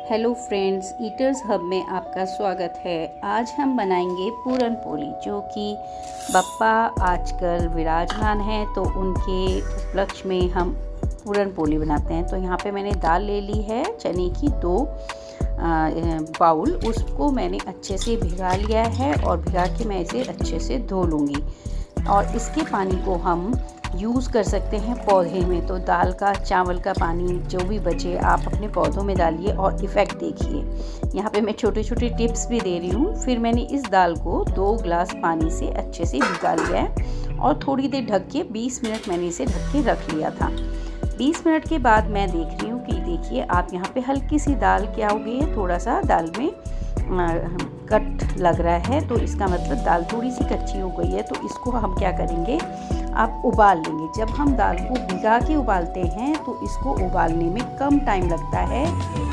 Hello friends, eaters hub में आपका स्वागत है। आज हम बनाएंगे पूरन पोली, जो कि बप्पा आजकल विराजमान हैं, तो उनके उपलक्ष्य में हम पूरन पोली बनाते हैं। तो यहाँ पे मैंने दाल ले ली है चने की 2 बाउल। उसको मैंने अच्छे से भिगा लिया है और भिगा के मैं इसे अच्छे से धो लूँगी। और इसके पानी को हम यूज़ कर सकते हैं पौधे में। तो दाल का, चावल का पानी जो भी बचे आप अपने पौधों में डालिए और इफ़ेक्ट देखिए। यहाँ पे मैं छोटे छोटे टिप्स भी दे रही हूँ। फिर मैंने इस दाल को 2 गिलास पानी से अच्छे से भिगा लिया है और थोड़ी देर ढक के 20 मिनट मैंने इसे ढक के रख लिया था। 20 मिनट के बाद मैं देख रही हूँ कि देखिए आप यहाँ पे हल्की सी दाल क्या हो गई है, थोड़ा सा दाल में कट लग रहा है, तो इसका मतलब दाल थोड़ी सी कच्ची हो गई है। तो इसको हम क्या करेंगे, आप उबाल लेंगे। जब हम दाल को भिगा के उबालते हैं तो इसको उबालने में कम टाइम लगता है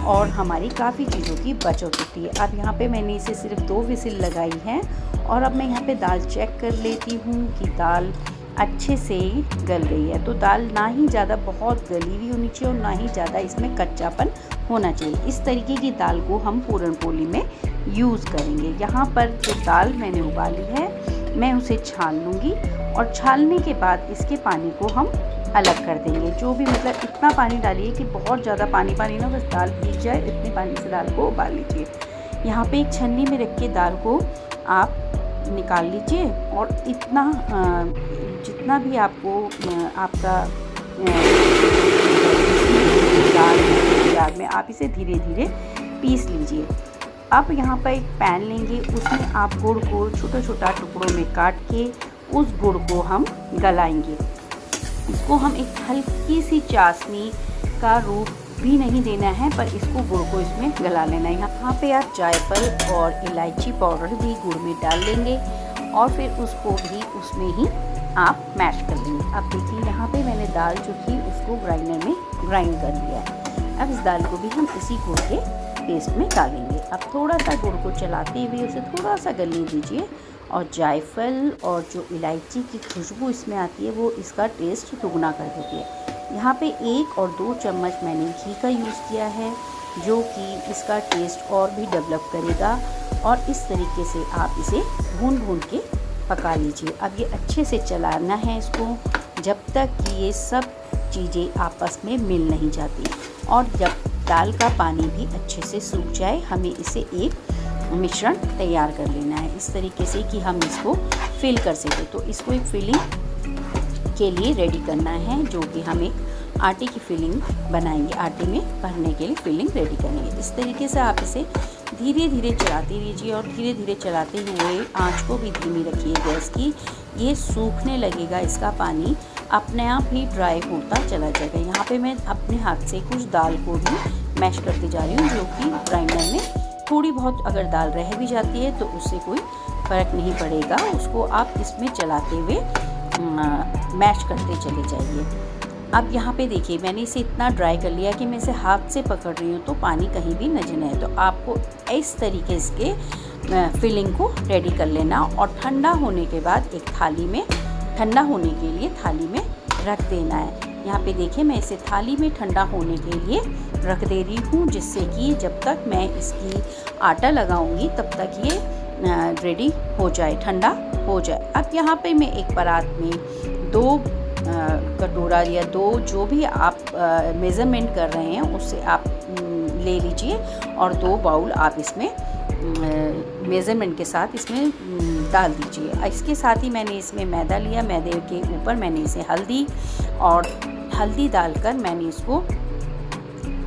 और हमारी काफ़ी चीज़ों की बचत होती है। अब यहाँ पे मैंने इसे सिर्फ 2 विसिल लगाई है और अब मैं यहाँ पे दाल चेक कर लेती हूँ कि दाल अच्छे से गल गई है। तो दाल ना ही ज़्यादा बहुत गली हुई होनी चाहिए और ना ही ज़्यादा इसमें कच्चापन होना चाहिए। इस तरीके की दाल को हम पूरन पोली में यूज़ करेंगे। यहाँ पर जो दाल मैंने उबाली है मैं उसे छान लूँगी और छानने के बाद इसके पानी को हम अलग कर देंगे। जो भी मतलब इतना पानी डालिए कि बहुत ज़्यादा पानी ना, बस दाल भीग जाए, इतने पानी से दाल को उबाल लीजिए। यहाँ पे एक छन्नी में रख के दाल को आप निकाल लीजिए और इतना जितना भी आपको आपका दाल में आप इसे धीरे धीरे पीस लीजिए। अब यहाँ पर एक पैन लेंगे, उसमें आप गुड़ को छोटा छोटा टुकड़ों में काट के उस गुड़ को हम गलाएंगे। इसको हम एक हल्की सी चाशनी का रूप भी नहीं देना है, पर इसको गुड़ को इसमें गला लेना है। यहाँ पे आप जायफल और इलायची पाउडर भी गुड़ में डाल लेंगे और फिर उसको भी उसमें ही आप मैश कर लेंगे। अब देखिए यहाँ पे मैंने दाल जो थी उसको ग्राइंडर में ग्राइंड कर लिया है। अब इस दाल को भी हम इसी गुड़ के पेस्ट में डालेंगे। अब थोड़ा सा गुड़ को चलाते हुए उसे थोड़ा सा गलने दीजिए और जायफल और जो इलायची की खुशबू इसमें आती है वो इसका टेस्ट दुगना कर देती है। यहाँ पे 1 और 2 चम्मच मैंने घी का यूज़ किया है, जो कि इसका टेस्ट और भी डेवलप करेगा। और इस तरीके से आप इसे भून के पका लीजिए। अब ये अच्छे से चलाना है इसको जब तक कि ये सब चीज़ें आपस में मिल नहीं जाती। और जब दाल का पानी भी अच्छे से सूख जाए, हमें इसे एक मिश्रण तैयार कर लेना है इस तरीके से कि हम इसको फिल कर सकें। तो इसको एक फिलिंग के लिए रेडी करना है, जो कि हम एक आटे की फिलिंग बनाएंगे। आटे में भरने के लिए फिलिंग रेडी करेंगे। इस तरीके से आप इसे धीरे धीरे चलाते रहिए और धीरे धीरे चलाते हुए आंच को भी धीमी रखिए गैस की। ये सूखने लगेगा, इसका पानी अपने आप ही ड्राई होता चला जाएगा। यहाँ पे मैं अपने हाथ से कुछ दाल को भी मैश करते जा रही हूँ, जो कि ग्राइंडर में थोड़ी बहुत अगर दाल रह भी जाती है तो उससे कोई फ़र्क नहीं पड़ेगा। उसको आप इसमें चलाते हुए मैश करते चले जाइए। अब यहाँ पे देखिए मैंने इसे इतना ड्राई कर लिया कि मैं इसे हाथ से पकड़ रही हूँ तो पानी कहीं भी न जमे। तो आपको इस तरीके से फिलिंग को रेडी कर लेना और ठंडा होने के बाद एक थाली में, ठंडा होने के लिए थाली में रख देना है। यहाँ पे देखिए मैं इसे थाली में ठंडा होने के लिए रख दे रही हूँ, जिससे कि जब तक मैं इसकी आटा लगाऊंगी तब तक ये रेडी हो जाए, ठंडा हो जाए। अब यहाँ पे मैं एक परात में 2 कटोरा या 2 जो भी आप मेज़रमेंट कर रहे हैं उससे आप ले लीजिए और 2 बाउल आप इसमें मेज़रमेंट के साथ इसमें डाल दीजिए। इसके साथ ही मैंने इसमें मैदा लिया, मैदे के ऊपर मैंने इसे हल्दी डालकर मैंने इसको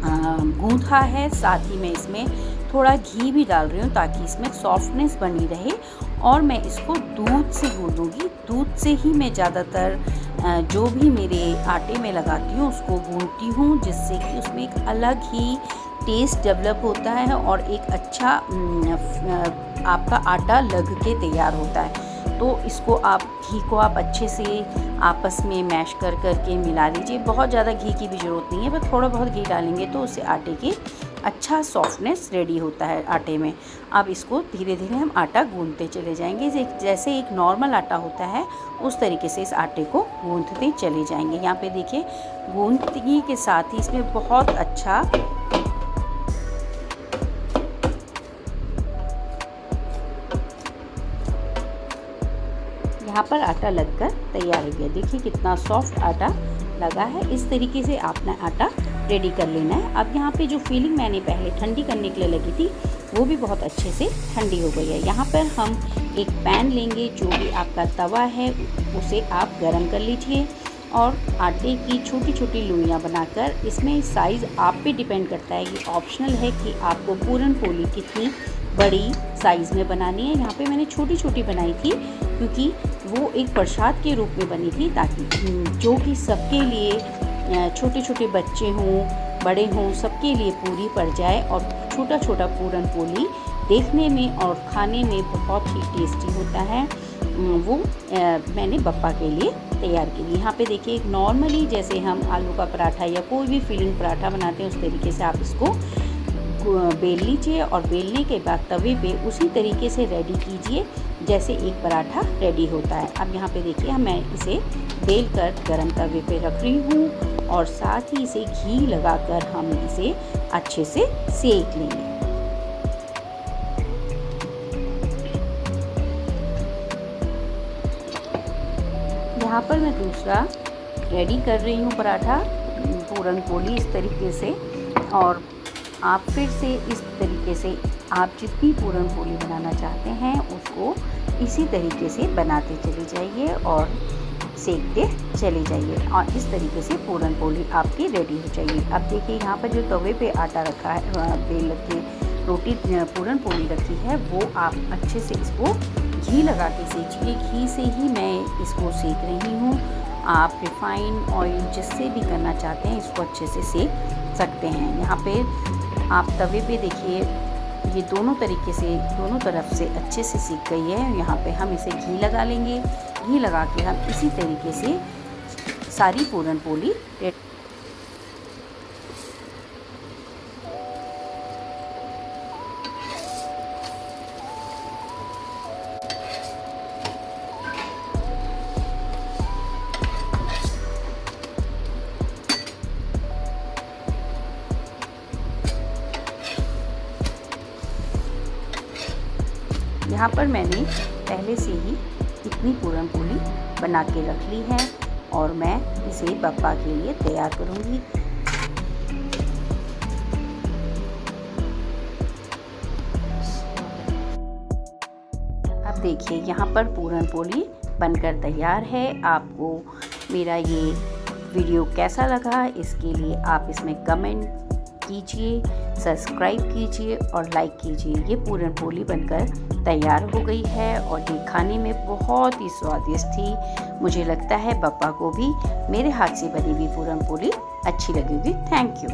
गूँथा है। साथ ही मैं इसमें थोड़ा घी भी डाल रही हूँ ताकि इसमें सॉफ्टनेस बनी रहे। और मैं इसको दूध से गूँधूँगी। दूध से ही मैं ज़्यादातर जो भी मेरे आटे में लगाती हूँ उसको गूँथती हूँ, जिससे कि उसमें एक अलग ही टेस्ट डेवलप होता है और एक अच्छा आपका आटा लग के तैयार होता है। तो इसको आप घी को आप अच्छे से आपस में मैश करके मिला लीजिए। बहुत ज़्यादा घी की भी ज़रूरत नहीं है, बस थोड़ा बहुत घी डालेंगे तो उससे आटे की अच्छा सॉफ्टनेस रेडी होता है आटे में। अब इसको धीरे धीरे हम आटा गूंथते चले जाएंगे। जैसे एक नॉर्मल आटा होता है उस तरीके से इस आटे को गूंथते चले जाएंगे। यहाँ पे देखिए गूंथने के साथ ही इसमें बहुत अच्छा यहाँ पर आटा लगकर तैयार हो गया। देखिए कितना सॉफ्ट आटा लगा है। इस तरीके से आपने आटा रेडी कर लेना है। अब यहाँ पे जो फिलिंग मैंने पहले ठंडी करने के लिए लगी थी वो भी बहुत अच्छे से ठंडी हो गई है। यहाँ पर हम एक पैन लेंगे, जो भी आपका तवा है उसे आप गरम कर लीजिए और आटे की छोटी छोटी लोइयाँ बनाकर, इसमें साइज़ आप पे डिपेंड करता है, ये ऑप्शनल है कि आपको पूरन पोली कितनी बड़ी साइज़ में बनानी है। यहाँ पे मैंने छोटी छोटी बनाई थी क्योंकि वो एक प्रसाद के रूप में बनी थी, ताकि जो कि सबके लिए, छोटे छोटे बच्चे हों बड़े हों, सबके लिए पूरी पड़ जाए। और छोटा छोटा पूरन पोली देखने में और खाने में बहुत ही टेस्टी होता है। वो मैंने बप्पा के लिए तैयार की। यहाँ पे देखिए नॉर्मली जैसे हम आलू का पराठा या कोई भी फिलिंग पराठा बनाते हैं उस तरीके से आप इसको बेल लीजिए और बेलने के बाद तवे पे उसी तरीके से रेडी कीजिए जैसे एक पराठा रेडी होता है। अब यहाँ पे देखिए मैं इसे बेल कर गरम तवे पे रख रही हूँ और साथ ही इसे घी लगाकर हम इसे अच्छे से सेक लेंगे। यहाँ पर मैं दूसरा रेडी कर रही हूँ पराठा, पूरन पोली इस तरीके से। और आप फिर से इस तरीके से आप जितनी पूरन पोली बनाना चाहते हैं उसको इसी तरीके से बनाते चले जाइए और सेकते चले जाइए और इस तरीके से पूरन पोली आपकी रेडी हो जाएगी। अब देखिए यहाँ पर जो तवे पे आटा रखा है, बेल के रोटी पूरन पोली रखी है, वो आप अच्छे से इसको घी लगा के सेकिए। घी से ही मैं इसको सेक रही हूँ। आप रिफाइन ऑयल जिससे भी करना चाहते हैं इसको अच्छे से सेक सकते हैं। यहाँ पे आप तवे पे देखिए ये दोनों तरीके से दोनों तरफ से अच्छे से सीख गई है। यहाँ पे हम इसे घी लगा लेंगे। घी लगा के हम इसी तरीके से सारी पूरन पोली यहाँ पर मैंने पहले से ही इतनी पूरन पोली बना के रख ली है और मैं इसे बप्पा के लिए तैयार करूँगी। अब देखिए यहाँ पर पूरन पोली बनकर तैयार है। आपको मेरा ये वीडियो कैसा लगा इसके लिए आप इसमें कमेंट कीजिए, सब्सक्राइब कीजिए और लाइक कीजिए। ये पूरन पोली बनकर तैयार हो गई है और ये खाने में बहुत ही स्वादिष्ट थी। मुझे लगता है बप्पा को भी मेरे हाथ से बनी हुई पूरन पोली अच्छी लगेगी। Thank you.